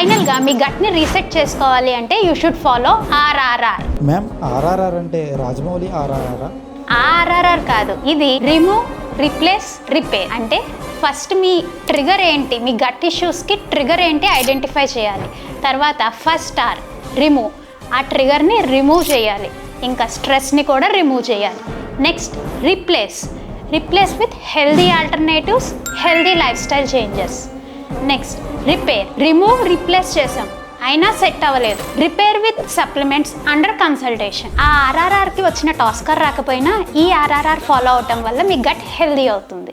ఫైనల్గా మీ గట్ని రీసెట్ చేసుకోవాలి అంటే you should follow RRR. Ma'am RRR అంటే రాజమౌళి RRR? RRR కాదు, ఇది రిమూవ్, రీప్లేస్, రిపేర్. అంటే ఫస్ట్ మీ ట్రిగర్ ఏంటి, మీ గట్ ఇష్యూస్కి ట్రిగర్ ఏంటి ఐడెంటిఫై చేయాలి. తర్వాత ఫస్ట్ రిమూవ్, ఆ ట్రిగర్ని రిమూవ్ చేయాలి. ఇంకా స్ట్రెస్ని కూడా రిమూవ్ చేయాలి. Next replace with healthy alternatives, healthy life style changes. Next repair, remove, replace చేసాం అయినా సెట్ అవ్వలేదు, repair with supplements under consultation. ఆ RRRకి వచ్చిన టాస్కర్ రాకపోయినా ఈ RRR ఫాలో అవటం వల్ల మీ గట్ హెల్దీ అవుతుంది.